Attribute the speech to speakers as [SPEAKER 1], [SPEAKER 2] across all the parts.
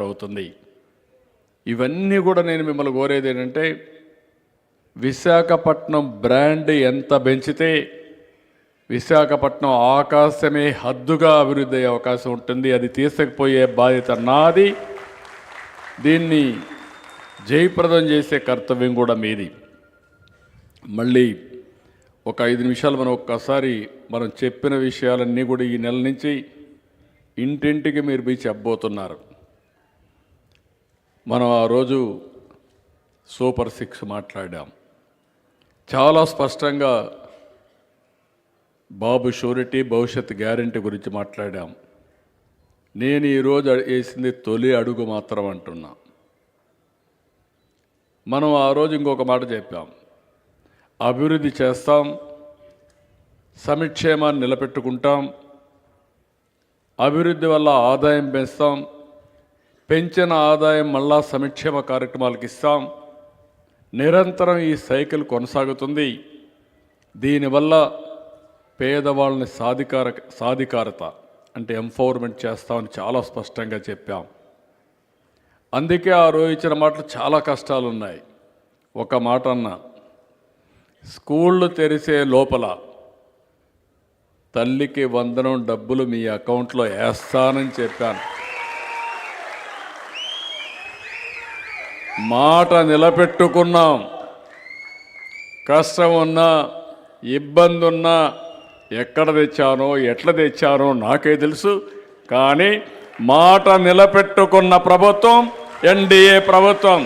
[SPEAKER 1] అవుతుంది. ఇవన్నీ కూడా నేను మిమ్మల్ని కోరేది ఏంటంటే, విశాఖపట్నం బ్రాండ్ ఎంత పెంచితే విశాఖపట్నం ఆకాశమే హద్దుగా అభివృద్ధి అయ్యే అవకాశం ఉంటుంది. అది తీసుకుపోయే బాధ్యత నాది. దీన్ని జయప్రదం చేసే కర్తవ్యం కూడా మీది. మళ్ళీ ఒక 5 నిమిషాలు మనం చెప్పిన విషయాలన్నీ కూడా ఈ నెల నుంచి ఇంటింటికి మీరు పోయి చెప్పబోతున్నారు. మనం ఆ రోజు సూపర్ 6 మాట్లాడాం. చాలా స్పష్టంగా బాబు షూరిటీ, భవిష్యత్ గ్యారెంటీ గురించి మాట్లాడాం. నేను ఈరోజు వేసింది తొలి అడుగు మాత్రం అంటున్నా. మనం ఆ రోజు ఇంకొక మాట చెప్పాం, అభివృద్ధి చేస్తాం, సంక్షేమాన్ని నిలబెట్టుకుంటాం, అభివృద్ధి వల్ల ఆదాయం పెంచుతాం, పెంచిన ఆదాయం మళ్ళా సంక్షేమ కార్యక్రమాలకు ఇస్తాం. నిరంతరం ఈ సైకిల్ కొనసాగుతుంది. దీనివల్ల పేదవాళ్ళని సాధికారత అంటే ఎంపవర్మెంట్ చేస్తామని చాలా స్పష్టంగా చెప్పాం. అందుకే ఆ రోజు ఇచ్చిన మాటలు చాలా కష్టాలు ఉన్నాయి. ఒక మాట అన్నా, స్కూళ్ళు తెరిసే లోపల తల్లికి వందనం డబ్బులు మీ అకౌంట్లో వేస్తానని చెప్పాను. మాట నిలబెట్టుకున్నాం. కష్టం ఉన్నా, ఇబ్బంది ఉన్నా, ఎక్కడ తెచ్చానో ఎట్లా తెచ్చానో నాకే తెలుసు. కానీ మాట నిలబెట్టుకున్న ప్రభుత్వం ఎన్డీఏ ప్రభుత్వం.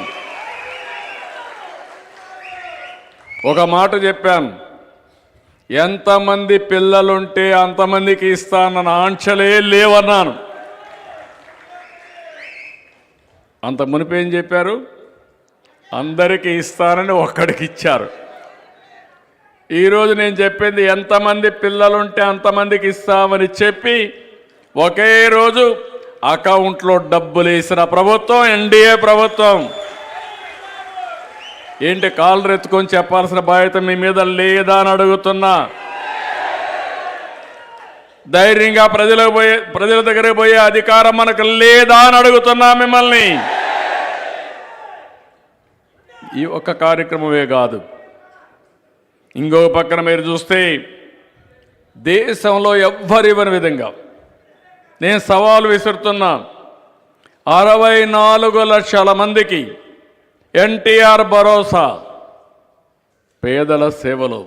[SPEAKER 1] ఒక మాట చెప్పాను, ఎంతమంది పిల్లలుంటే అంతమందికి ఇస్తానన్న ఆంక్షలే లేవన్నాను. అంత మునిపేం చెప్పారు, అందరికీ ఇస్తానని ఒక్కడికి ఇచ్చారు. ఈరోజు నేను చెప్పింది, ఎంతమంది పిల్లలుంటే అంతమందికి ఇస్తామని చెప్పి ఒకే రోజు అకౌంట్లో డబ్బులు వేసిన ప్రభుత్వం ఎన్డీఏ ప్రభుత్వం. ఏంటి కాళ్ళు ఎత్తుకొని చెప్పాల్సిన బాధ్యత మీ మీద లేదా అని అడుగుతున్నా. ధైర్యంగా ప్రజల దగ్గరకు పోయే అధికారం మనకు లేదా అని అడుగుతున్నా మిమ్మల్ని. ఈ ఒక్క కార్యక్రమమే కాదు, ఇంకో పక్కన మీరు చూస్తే దేశంలో ఎవ్వరివ్వని విధంగా నేను సవాలు విసురుతున్నా. 64 లక్షల మందికి ఎన్టీఆర్ భరోసా పేదల సేవలు.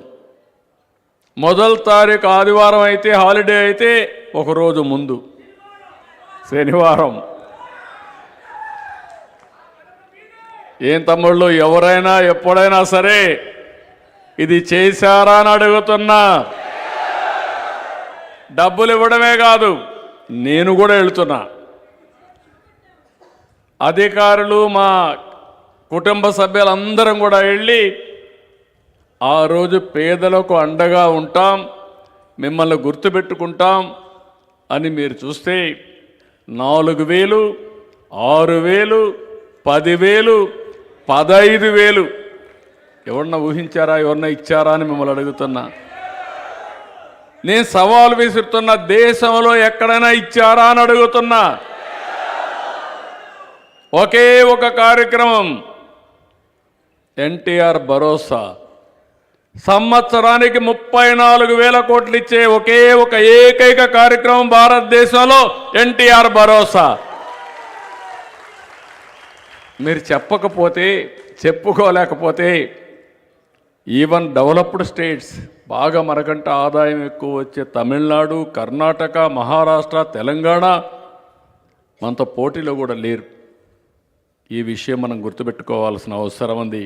[SPEAKER 1] మొదటి తారీఖు ఆదివారం అయితే, హాలిడే అయితే ఒకరోజు ముందు శనివారం. ఏం తమ్ముళ్ళు, ఎవరైనా ఎప్పుడైనా సరే ఇది చేశారా అని అడుగుతున్నా. డబ్బులు ఇవ్వడమే కాదు, నేను కూడా వెళుతున్నా. అధికారులు, మా కుటుంబ సభ్యులందరం కూడా వెళ్ళి ఆ రోజు పేదలకు అండగా ఉంటాం, మిమ్మల్ని గుర్తుపెట్టుకుంటాం అని మీరు చూస్తే 4,000, 6,000, 10,000, 15,000 ఎవరన్నా ఊహించారా, ఎవరన్నా ఇచ్చారా అని మిమ్మల్ని అడుగుతున్నా. నేను సవాలు విసురుతున్న, దేశంలో ఎక్కడైనా ఇచ్చారా అని అడుగుతున్నా. ఒకే ఒక కార్యక్రమం ఎన్టీఆర్ భరోసా, సంవత్సరానికి 34,000 కోట్లు ఇచ్చే ఒకే ఒక ఏకైక కార్యక్రమం భారతదేశంలో ఎన్టీఆర్ భరోసా. మీరు చెప్పకపోతే, చెప్పుకోలేకపోతే ఈవెన్ డెవలప్డ్ స్టేట్స్, బాగా మనకంటే ఆదాయం ఎక్కువ వచ్చే తమిళనాడు, కర్ణాటక, మహారాష్ట్ర, తెలంగాణ మనతో పోటీలో కూడా లేరు. ఈ విషయం మనం గుర్తుపెట్టుకోవాల్సిన అవసరం ఉంది.